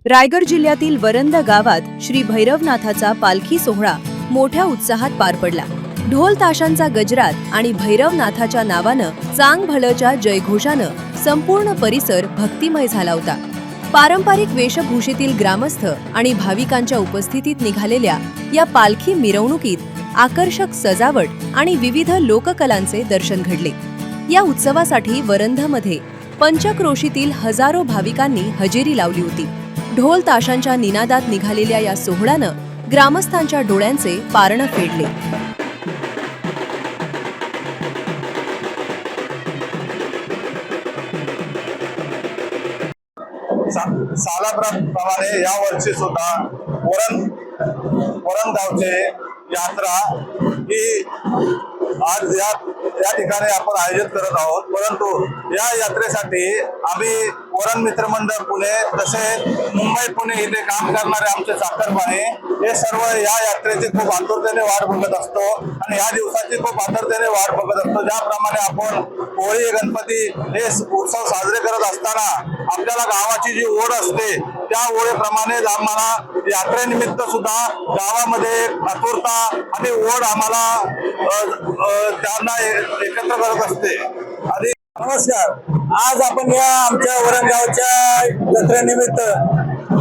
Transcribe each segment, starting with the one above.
रायगड जिल्ह्यातील वरंद गावात श्री भैरवनाथाचा पालखी सोहळा मोठ्या उत्साहात पार पडला। ढोल ताशांचा गजरात आणि भैरवनाथाच्या नावानं चांग भलच्या जयघोषानं संपूर्ण परिसर भक्तिमय झाला होता। पारंपरिक वेशभूषेतील ग्रामस्थ आणि भाविकांच्या उपस्थितीत निघालेल्या या पालखी मिरवणुकीत आकर्षक सजावट आणि विविध लोककलांचे दर्शन घडले। या उत्सवासाठी वरंधमध्ये पंचक्रोशीतील हजारो भाविकांनी हजेरी लावली होती। ढोल ताशांच्या निनादात निघालेल्या या सोहळ्यानं ग्रामस्थांच्या डोळ्यांचे पारणं फेडले। सालाप्रमाणे या वर्षी सुद्धा वरण गावचे यात्रा ही आज या ठिकाणी आपण आयोजित करत आहोत। परंतु या यात्रेसाठी आम्ही वरण मित्रमंडळ पुणे तसेच मुंबई पुणे इथे काम करणारे आमचे साखरपाणे हे सर्व या यात्रेची खूप आतुरतेने वाट बघत असतो आणि या दिवसाची खूप आतुरतेने वाट बघत असतो। ज्याप्रमाणे आपण होळी गणपती हे उत्सव साजरे करत असताना आपल्याला गावाची जी ओढ असते त्या ओढेप्रमाणे आम्हाला यात्रेनिमित्त सुद्धा गावामध्ये आतुरता आणि ओढ आम्हाला त्यांना एकत्र करत असते। आणि नमस्कार, आज आपण या आमच्या वरण गावच्या जत्रेनिमित्त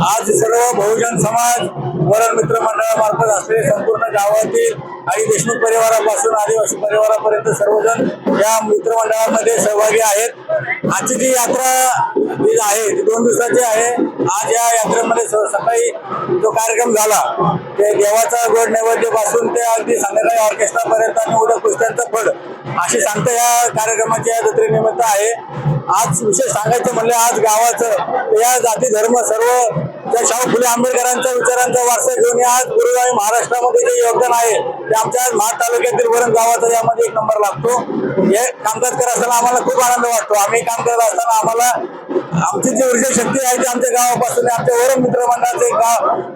आज सर्व बहुजन समाज वरण मित्र मंडळामार्फत असलेले संपूर्ण गावातील आणि देशमुख परिवारापासून आदिवासी परिवारापर्यंत सर्वजण या मित्रमंडळामध्ये सहभागी आहेत। आजची जी यात्रा जी आहे ती 2 दिवसाची आहे। आज या यात्रेमध्ये सकाळी जो कार्यक्रम झाला ते देवाचा गोड नैवेद्य पासून ते अगदी संध्याकाळी ऑर्केस्ट्रापर्यंत आणि उद्या कुस्त्यांचं फळ अशी सांगता या कार्यक्रमाची या जत्रेनिमित्त आहे। आज विशेष सांगायचं म्हणलं आज गावाचं या जाती धर्म सर्व त्या शाहू फुले आंबेडकरांच्या विचारांचा वारसा घेऊन आज गुरुगावी महाराष्ट्रामध्ये जे योगदान आहे ते आमच्या महाड तालुक्यातील वरण गावाचा यामध्ये 1 नंबर लागतो। हे कामकाज करत असताना आम्हाला खूप आनंद वाटतो। आम्ही काम करत असताना आम्हाला आमची जी ऊर्जा शक्ती आहे ती आमच्या गावापासून आमच्या वरण मित्र मंडळाचे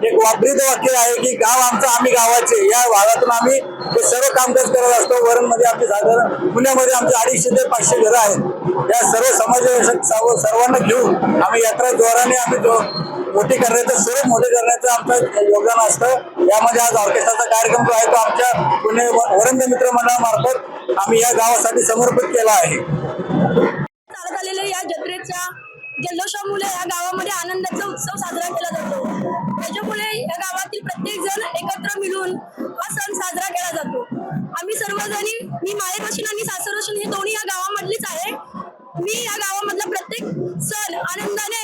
एक वापरीत वाक्य आहे की गाव आमचं आम्ही गावाचे। या भागातून आम्ही हे सर्व कामकाज करत असतो। वरणमध्ये आमचे साधारण पुण्यामध्ये आमचे 250 ते 500 घरं आहेत। या सर्व समाज सर्वांना घेऊन आम्ही यात्रा द्वाराने आम्ही मोठी करण्याचं सर्व मोठे करण्याचं आमचं योगदान असतं। यामध्ये आज ऑर्केस्ट्राचा कार्यक्रम जो आहे तो आमच्या पुणे वरंद मित्र मंडळामार्फत आम्ही या गावासाठी समर्पित केला आहे। चालत आलेल्या या जत्रेच्या जल्लोषामुळे या गावामध्ये आनंदाचा उत्सव साजरा केला जातो। त्याच्यामुळे या गावातील प्रत्येक जण एकत्र मिळून हा सण साजरा केला जातो। आम्ही सर्वजणी मी माहेरवाशीन आणि सासरवाशीन हे दोन्ही या गावामधलीच आहे। मी या गावामधला प्रत्येक सण आनंदाने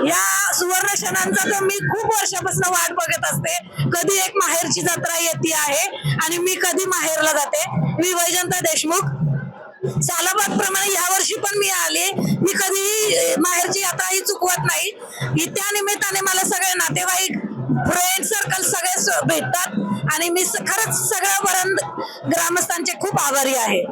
या सुवर्ण क्षणांचा तर मी खूप वर्षापासून वाट बघत असते। कधी एक माहेरची जत्रा येते आहे आणि मी कधी माहेरला जाते। मी वैजंता देशमुख सालाबाद प्रमाणे या वर्षी पण मी आले। मी कधी माहेरची यात्रा ही चुकवत नाही। त्या निमित्ताने मला सगळे नातेवाईक फ्रेंड सर्कल सगळे भेटतात आणि मी खरंच सगळ्या वरण ग्रामस्थांचे खूप आभारी आहे।